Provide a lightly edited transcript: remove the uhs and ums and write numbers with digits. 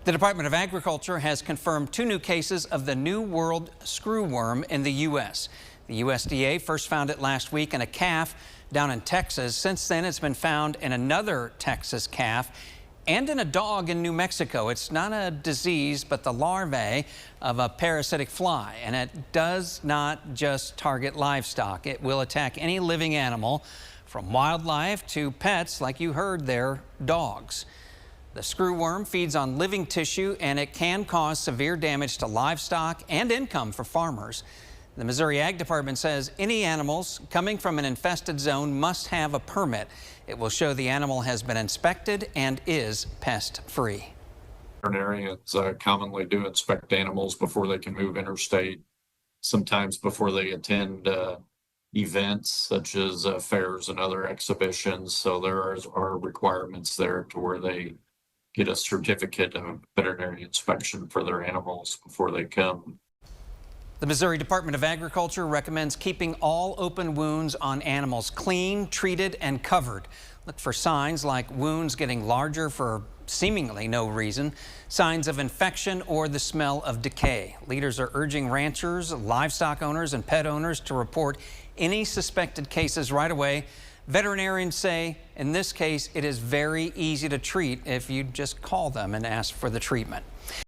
The Department of Agriculture has confirmed 2 new cases of the New World screwworm in the U.S. The USDA first found it last week in a calf down in Texas. Since then, it's been found in another Texas calf and in a dog in New Mexico. It's not a disease, but the larvae of a parasitic fly, and it does not just target livestock. It will attack any living animal, from wildlife to pets, like you heard there, dogs. The screwworm feeds on living tissue, and it can cause severe damage to livestock and income for farmers. The Missouri Ag Department says any animals coming from an infested zone must have a permit. It will show the animal has been inspected and is pest-free. Veterinarians commonly do inspect animals before they can move interstate, sometimes before they attend events such as fairs and other exhibitions. So there are requirements there to where they get a certificate of veterinary inspection for their animals before they come. The Missouri Department of Agriculture recommends keeping all open wounds on animals clean, treated, and covered. Look for signs like wounds getting larger for seemingly no reason, signs of infection, or the smell of decay. Leaders are urging ranchers, livestock owners, and pet owners to report any suspected cases right away. Veterinarians say in this case it is very easy to treat if you just call them and ask for the treatment.